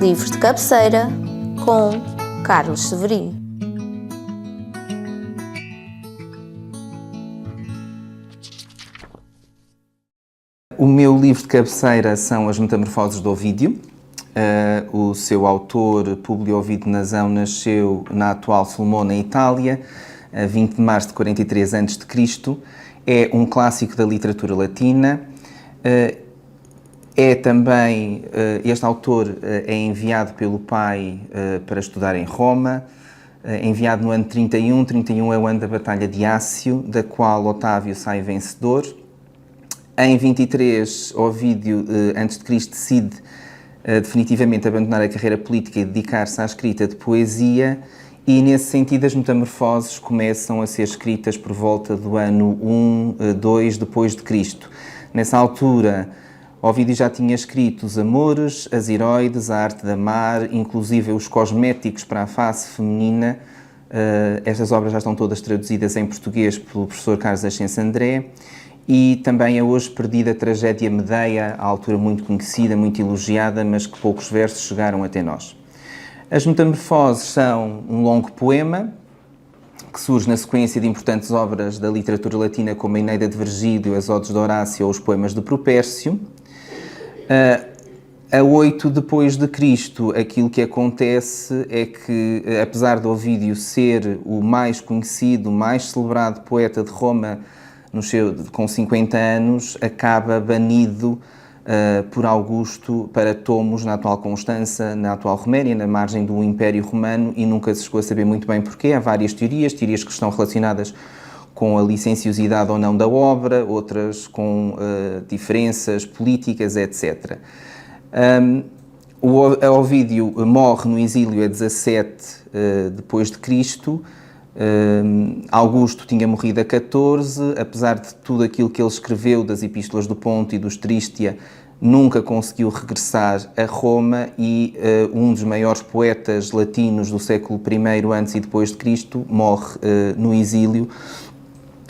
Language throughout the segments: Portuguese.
Livros de cabeceira com Carlos Severino. O meu livro de cabeceira são As Metamorfoses de Ovídio. O seu autor, Públio Ovídio Nazão, nasceu na atual Sulmona, Itália, a 20 de março de 43 a.C. É um clássico da literatura latina. Este autor é enviado pelo pai para estudar em Roma, enviado no ano 31. 31 é o ano da Batalha de Ácio, da qual Otávio sai vencedor. Em 23, Ovídio, antes de Cristo, decide definitivamente abandonar a carreira política e dedicar-se à escrita de poesia, e nesse sentido as metamorfoses começam a ser escritas por volta do ano 2 depois de Cristo. Nessa altura, Ovídio já tinha escrito os Amores, as Heroides, a Arte de Amar, inclusive os Cosméticos para a Face Feminina. Estas obras já estão todas traduzidas em português pelo professor Carlos Ascenso André. E também a hoje perdida Tragédia Medeia, à altura muito conhecida, muito elogiada, mas que poucos versos chegaram até nós. As Metamorfoses são um longo poema que surge na sequência de importantes obras da literatura latina como a Eneida de Virgílio, as Odes de Horácio ou os poemas de Propércio. A 8 depois de Cristo, aquilo que acontece é que, apesar de Ovídio ser o mais conhecido, o mais celebrado poeta de Roma, com 50 anos, acaba banido por Augusto para Tomos, na atual Constança, na atual Roméria, na margem do Império Romano, e nunca se chegou a saber muito bem porquê. Há várias teorias que estão relacionadas com a licenciosidade ou não da obra, outras com diferenças políticas, etc. Ovídio morre no exílio a 17 depois de Cristo. Augusto tinha morrido a 14, apesar de tudo aquilo que ele escreveu das Epístolas do Ponto e dos Tristia, nunca conseguiu regressar a Roma, e um dos maiores poetas latinos do século I antes e depois de Cristo morre no exílio,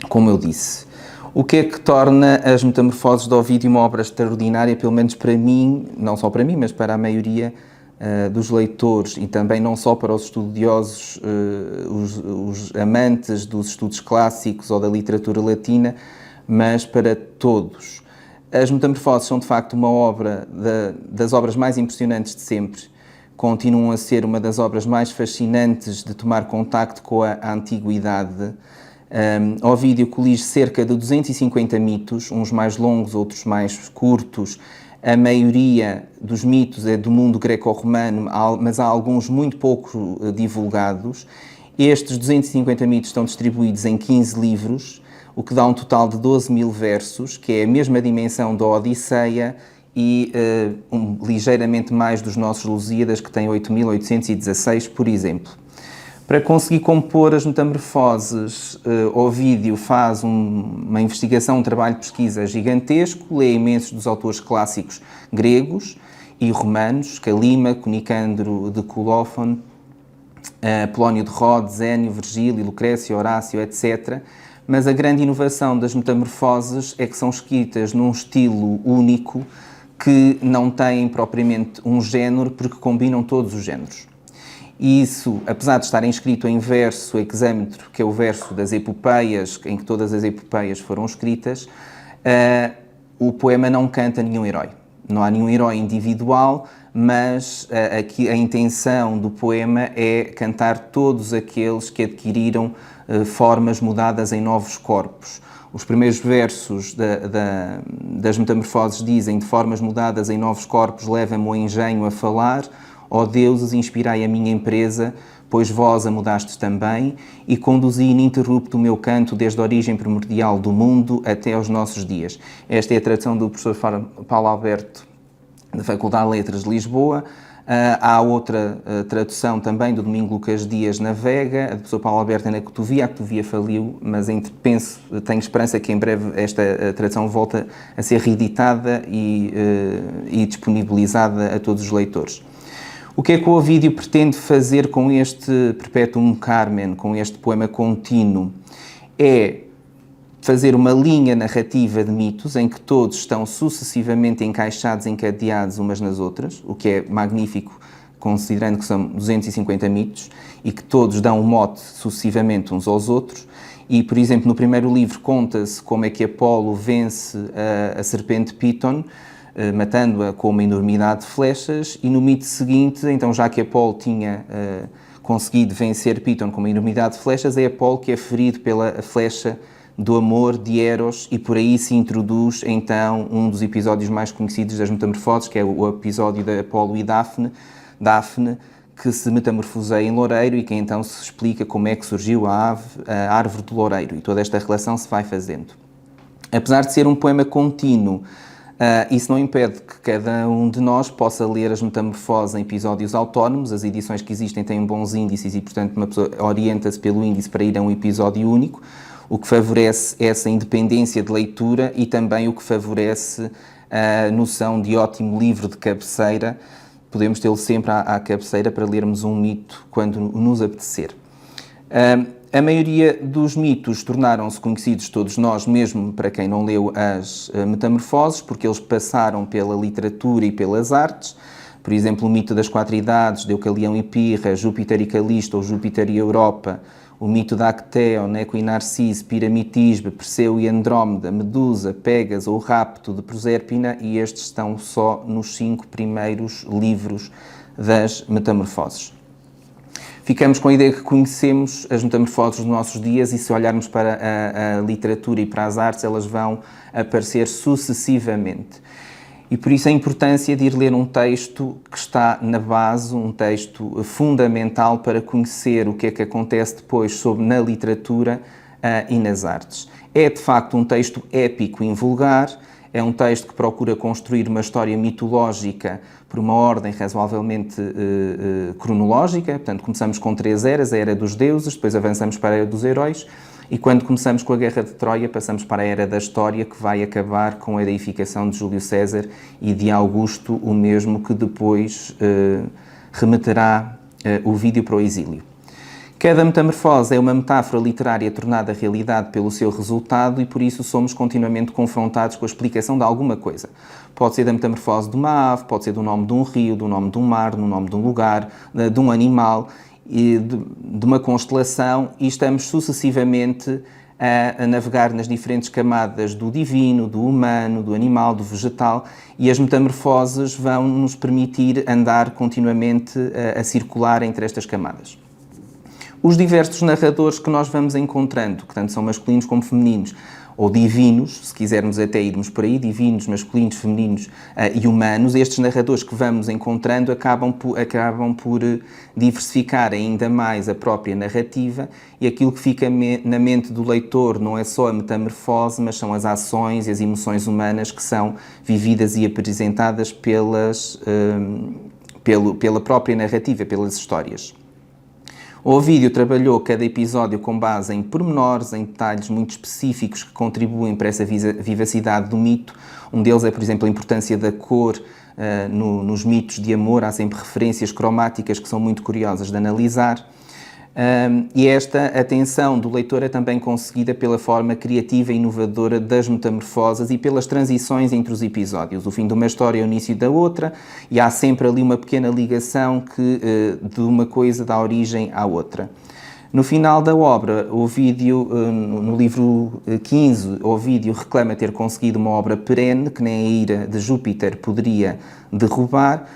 como eu disse. O que é que torna As Metamorfoses de Ovídio uma obra extraordinária, pelo menos para mim, não só para mim, mas para a maioria dos leitores, e também não só para os estudiosos, os amantes dos estudos clássicos ou da literatura latina, mas para todos. As Metamorfoses são de facto uma obra das obras mais impressionantes de sempre, continuam a ser uma das obras mais fascinantes de tomar contacto com a antiguidade. Ovídio colige cerca de 250 mitos, uns mais longos, outros mais curtos. A maioria dos mitos é do mundo greco-romano, mas há alguns muito pouco divulgados. Estes 250 mitos estão distribuídos em 15 livros, o que dá um total de 12.000 versos, que é a mesma dimensão da Odisseia e ligeiramente mais dos nossos Lusíadas, que tem 8.816, por exemplo. Para conseguir compor As Metamorfoses, Ovídio faz uma investigação, um trabalho de pesquisa gigantesco, lê imensos dos autores clássicos gregos e romanos, Calímaco, Nicandro de Colófone, Polónio de Rhodes, Zénio, Virgílio, Lucrécio, Horácio, etc. Mas a grande inovação das Metamorfoses é que são escritas num estilo único, que não têm propriamente um género, porque combinam todos os géneros. E isso, apesar de estarem escrito em verso hexâmetro, que é o verso das epopeias, em que todas as epopeias foram escritas, o poema não canta nenhum herói. Não há nenhum herói individual, mas aqui a intenção do poema é cantar todos aqueles que adquiriram formas mudadas em novos corpos. Os primeiros versos das Metamorfoses dizem: de formas mudadas em novos corpos leva-me o engenho a falar. Ó deuses, inspirai a minha empresa, pois vós a mudastes também, e conduzi ininterrupto o meu canto desde a origem primordial do mundo até aos nossos dias. Esta é a tradução do professor Paulo Alberto, da Faculdade de Letras de Lisboa. Há outra tradução também do Domingo Lucas Dias na Vega, a do professor Paulo Alberto é na Cotovia. A Cotovia faliu, mas tenho esperança que em breve esta tradução volta a ser reeditada e disponibilizada a todos os leitores. O que é que o Ovídio pretende fazer com este Perpetuum Carmen, com este poema contínuo? É fazer uma linha narrativa de mitos em que todos estão sucessivamente encaixados, encadeados umas nas outras, o que é magnífico considerando que são 250 mitos e que todos dão um mote sucessivamente uns aos outros. E, por exemplo, no primeiro livro conta-se como é que Apolo vence a serpente Piton, matando-a com uma enormidade de flechas, e no mito seguinte, então já que Apolo tinha conseguido vencer Piton com uma enormidade de flechas, é Apolo que é ferido pela flecha do amor de Eros, e por aí se introduz então um dos episódios mais conhecidos das Metamorfoses, que é o episódio de Apolo e Dafne, que se metamorfoseia em loureiro e que então se explica como é que surgiu a árvore do loureiro, e toda esta relação se vai fazendo. Apesar de ser um poema contínuo, isso não impede que cada um de nós possa ler as Metamorfoses em episódios autónomos. As edições que existem têm bons índices e, portanto, uma pessoa orienta-se pelo índice para ir a um episódio único, o que favorece essa independência de leitura e também o que favorece a noção de ótimo livro de cabeceira. Podemos tê-lo sempre à cabeceira para lermos um mito quando nos apetecer. A maioria dos mitos tornaram-se conhecidos todos nós, mesmo para quem não leu as Metamorfoses, porque eles passaram pela literatura e pelas artes. Por exemplo, o mito das 4 idades, Deucalião e Pirra, Júpiter e Calisto ou Júpiter e Europa, o mito da Acteon, Neco e Narciso, Piramitisbe, Perseu e Andrómeda, Medusa, Pégaso ou Rapto de Proserpina, e estes estão só nos 5 primeiros livros das Metamorfoses. Ficamos com a ideia que conhecemos as Metamorfoses dos nossos dias, e se olharmos para a literatura e para as artes, elas vão aparecer sucessivamente. E por isso a importância de ir ler um texto que está na base, um texto fundamental para conhecer o que é que acontece depois na literatura e nas artes. É de facto um texto épico e invulgar, é um texto que procura construir uma história mitológica por uma ordem razoavelmente cronológica. Portanto, começamos com 3 eras, a era dos deuses, depois avançamos para a era dos heróis, e quando começamos com a Guerra de Troia, passamos para a era da história, que vai acabar com a deificação de Júlio César e de Augusto, o mesmo que depois remeterá o vídeo para o exílio. Cada metamorfose é uma metáfora literária tornada realidade pelo seu resultado, e por isso somos continuamente confrontados com a explicação de alguma coisa. Pode ser da metamorfose de uma ave, pode ser do nome de um rio, do nome de um mar, do nome de um lugar, de um animal, e de uma constelação, e estamos sucessivamente a navegar nas diferentes camadas do divino, do humano, do animal, do vegetal, e as metamorfoses vão nos permitir andar continuamente a circular entre estas camadas. Os diversos narradores que nós vamos encontrando, que tanto são masculinos como femininos, ou divinos, se quisermos até irmos por aí, divinos, masculinos, femininos e humanos, estes narradores que vamos encontrando acabam por diversificar ainda mais a própria narrativa, e aquilo que fica na mente do leitor não é só a metamorfose, mas são as ações e as emoções humanas que são vividas e apresentadas pela própria narrativa, pelas histórias. O Ovídio trabalhou cada episódio com base em pormenores, em detalhes muito específicos que contribuem para essa vivacidade do mito. Um deles é, por exemplo, a importância da cor nos mitos de amor. Há sempre referências cromáticas que são muito curiosas de analisar. E esta atenção do leitor é também conseguida pela forma criativa e inovadora das metamorfoses e pelas transições entre os episódios. O fim de uma história é o início da outra, e há sempre ali uma pequena ligação que de uma coisa dá origem à outra. No final da obra, Ovídio, no livro 15, Ovídio reclama ter conseguido uma obra perene que nem a ira de Júpiter poderia derrubar,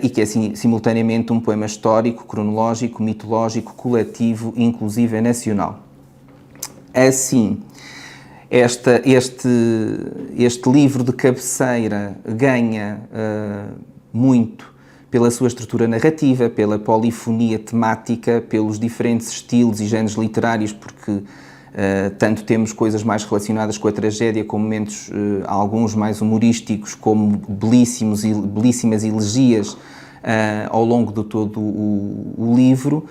e que é simultaneamente um poema histórico, cronológico, mitológico, coletivo, inclusive é nacional. Assim, este livro de cabeceira ganha muito pela sua estrutura narrativa, pela polifonia temática, pelos diferentes estilos e géneros literários, porque tanto temos coisas mais relacionadas com a tragédia, com momentos, alguns mais humorísticos, como belíssimas elegias ao longo de todo o livro,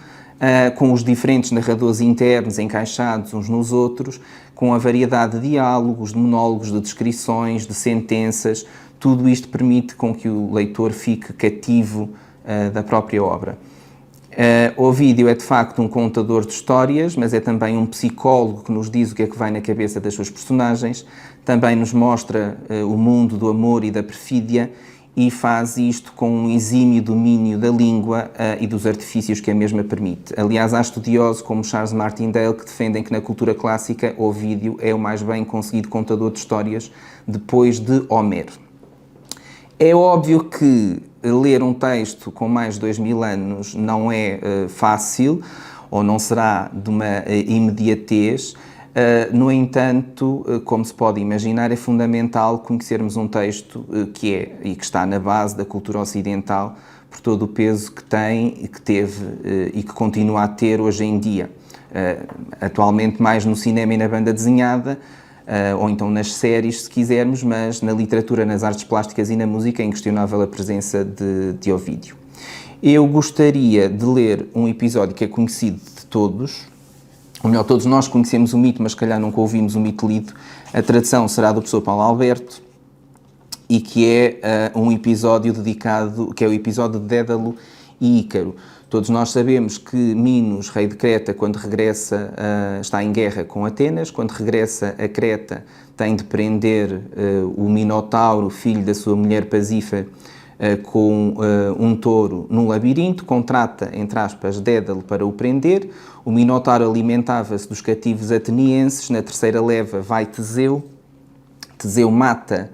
com os diferentes narradores internos encaixados uns nos outros, com a variedade de diálogos, de monólogos, de descrições, de sentenças. Tudo isto permite com que o leitor fique cativo da própria obra. Ovídio é de facto um contador de histórias, mas é também um psicólogo que nos diz o que é que vai na cabeça das suas personagens, também nos mostra o mundo do amor e da perfídia, e faz isto com um exímio domínio da língua e dos artifícios que a mesma permite. Aliás, há estudiosos como Charles Martindale que defendem que na cultura clássica Ovídio é o mais bem conseguido contador de histórias depois de Homero. É óbvio que ler um texto com mais de 2000 anos não é fácil, ou não será de uma imediatez. No entanto, como se pode imaginar, é fundamental conhecermos um texto que é e que está na base da cultura ocidental por todo o peso que tem e que teve e que continua a ter hoje em dia. Atualmente mais no cinema e na banda desenhada, ou então nas séries, se quisermos, mas na literatura, nas artes plásticas e na música é inquestionável a presença de Ovídio. Eu gostaria de ler um episódio que é conhecido de todos, ou melhor, todos nós conhecemos o mito, mas se calhar nunca ouvimos o mito lido. A tradução será do professor Paulo Alberto e que é um episódio dedicado, que é o episódio de Dédalo e Ícaro. Todos nós sabemos que Minos, rei de Creta, quando regressa, está em guerra com Atenas. Quando regressa a Creta, tem de prender o Minotauro, filho da sua mulher Pasífae, com um touro num labirinto, contrata, entre aspas, Dédalo para o prender. O Minotauro alimentava-se dos cativos atenienses. Na terceira leva vai Teseu. Teseu mata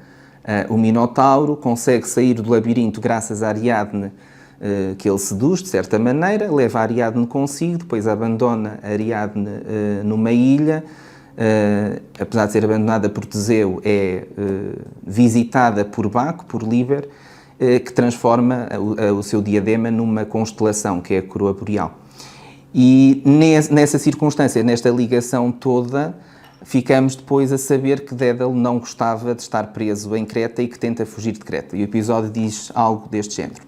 o Minotauro, consegue sair do labirinto graças a Ariadne, que ele seduz, de certa maneira, leva a Ariadne consigo, depois abandona a Ariadne numa ilha. Apesar de ser abandonada por Teseu, é visitada por Baco, por Líber, que transforma o seu diadema numa constelação, que é a coroa boreal. E nessa circunstância, nesta ligação toda, ficamos depois a saber que Dédalo não gostava de estar preso em Creta e que tenta fugir de Creta. E o episódio diz algo deste género.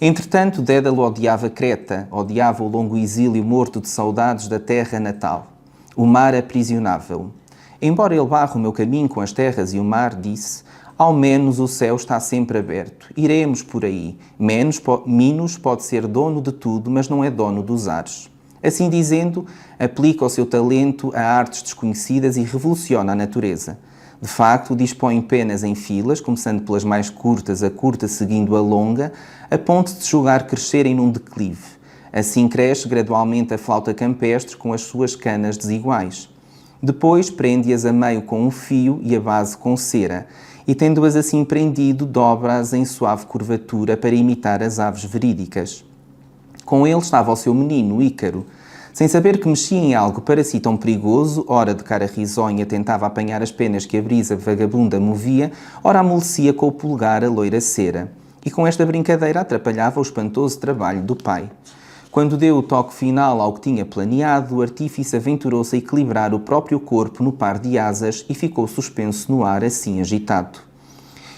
Entretanto, Dédalo odiava Creta, odiava o longo exílio morto de saudades da terra natal. O mar aprisionava-o. Embora ele barre o meu caminho com as terras e o mar, disse: ao menos o céu está sempre aberto. Iremos por aí. Minos pode ser dono de tudo, mas não é dono dos ares. Assim dizendo, aplica o seu talento a artes desconhecidas e revoluciona a natureza. De facto, dispõe penas em filas, começando pelas mais curtas, a curta seguindo a longa, a ponto de se julgar crescerem num declive. Assim cresce gradualmente a flauta campestre com as suas canas desiguais. Depois prende-as a meio com um fio e a base com cera, e tendo-as assim prendido, dobra-as em suave curvatura para imitar as aves verídicas. Com ele estava o seu menino, Ícaro. Sem saber que mexia em algo para si tão perigoso, ora de cara risonha tentava apanhar as penas que a brisa vagabunda movia, ora amolecia com o polegar a loira cera. E com esta brincadeira atrapalhava o espantoso trabalho do pai. Quando deu o toque final ao que tinha planeado, o artífice aventurou-se a equilibrar o próprio corpo no par de asas e ficou suspenso no ar, assim agitado.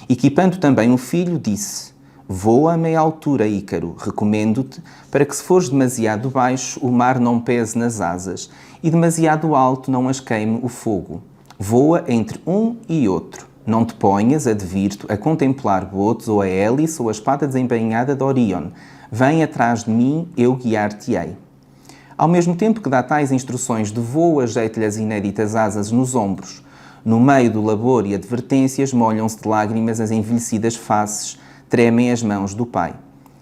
Equipando também o filho, disse: voa a meia altura, Ícaro, recomendo-te, para que se fores demasiado baixo, o mar não pese nas asas, e demasiado alto não as queime o fogo. Voa entre um e outro. Não te ponhas, advirto, a contemplar botos ou a hélice ou a espada desembainhada de Orion. Vem atrás de mim, eu guiar-te-ei. Ao mesmo tempo que dá tais instruções de voo, ajeita-lhe as inéditas asas nos ombros. No meio do labor e advertências, molham-se de lágrimas as envelhecidas faces, tremem as mãos do pai.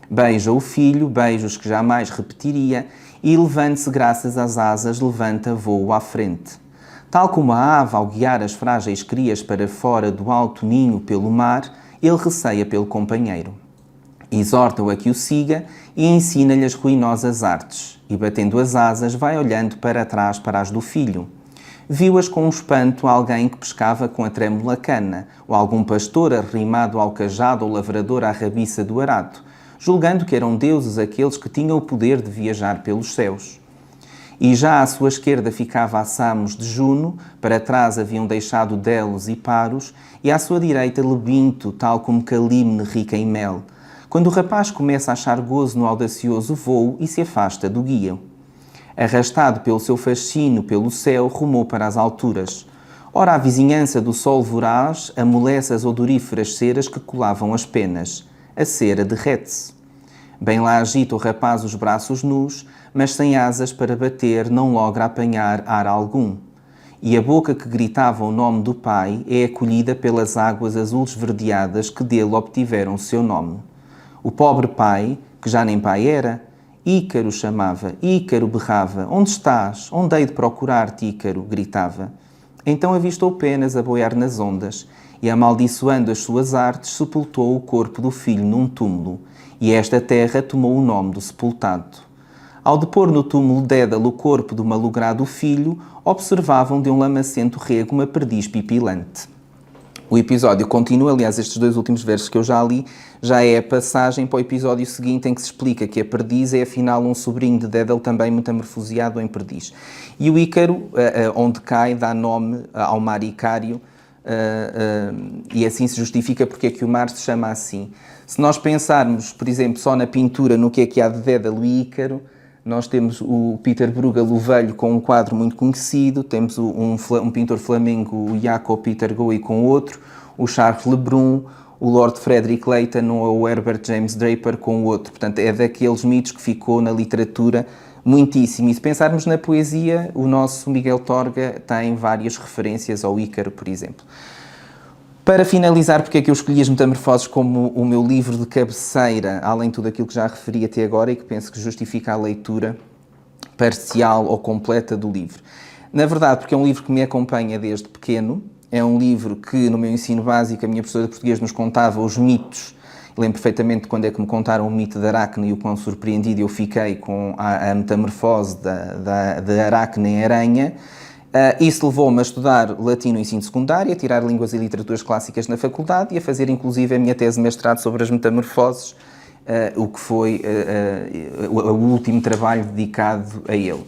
Beija o filho, beijos que jamais repetiria, e levante-se graças às asas, levanta voo à frente. Tal como a ave, ao guiar as frágeis crias para fora do alto ninho pelo mar, ele receia pelo companheiro. Exorta-o a que o siga e ensina-lhe as ruinosas artes, e batendo as asas vai olhando para trás para as do filho. Viu-as com um espanto alguém que pescava com a trêmula cana, ou algum pastor arrimado ao cajado ou lavrador à rabiça do arado, julgando que eram deuses aqueles que tinham o poder de viajar pelos céus. E já à sua esquerda ficava a Samos de Juno, para trás haviam deixado Delos e Paros, e à sua direita Lebinto, tal como Calimne rica em mel, quando o rapaz começa a achar gozo no audacioso voo e se afasta do guia. Arrastado pelo seu fascínio pelo céu, rumou para as alturas. Ora, a vizinhança do sol voraz amolece as odoríferas ceras que colavam as penas. A cera derrete-se. Bem lá agita o rapaz os braços nus, mas sem asas para bater não logra apanhar ar algum. e a boca que gritava o nome do pai é acolhida pelas águas azul esverdeadas que dele obtiveram o seu nome. O pobre pai, que já nem pai era, Ícaro chamava, Ícaro berrava, onde estás? Onde hei de procurar-te, Ícaro? Gritava. Então avistou penas a boiar nas ondas, e amaldiçoando as suas artes, sepultou o corpo do filho num túmulo, e esta terra tomou o nome do sepultado. Ao depor no túmulo Dédalo o corpo do malogrado filho, observavam de um lamacento rego uma perdiz pipilante. O episódio continua, aliás, estes 2 últimos versos que eu já li, já é a passagem para o episódio seguinte em que se explica que a perdiz é afinal um sobrinho de Dédalo também metamorfoseado em perdiz. E o Ícaro, onde cai, dá nome ao mar Icário, e assim se justifica porque é que o mar se chama assim. Se nós pensarmos, por exemplo, só na pintura, no que há de Dédalo e Ícaro, nós temos o Peter Bruegel, o Velho, com um quadro muito conhecido, temos um pintor flamengo, o Jacob Peter Gouy, com outro, o Charles Lebrun, o Lord Frederick Leighton ou o Herbert James Draper com outro. Portanto, é daqueles mitos que ficou na literatura muitíssimo. E se pensarmos na poesia, o nosso Miguel Torga tem várias referências ao Ícaro, por exemplo. Para finalizar, porque é que eu escolhi as Metamorfoses como o meu livro de cabeceira, além de tudo aquilo que já referi até agora e que penso que justifica a leitura parcial ou completa do livro. Na verdade, porque é um livro que me acompanha desde pequeno, é um livro que no meu ensino básico a minha professora de português nos contava os mitos. Lembro perfeitamente quando é que me contaram o mito da Aracne e o quão surpreendido eu fiquei com a metamorfose da Aracne em aranha. Isso levou-me a estudar latim no ensino secundário, a tirar línguas e literaturas clássicas na faculdade e a fazer inclusive a minha tese de mestrado sobre as metamorfoses, o que foi o último trabalho dedicado a ele.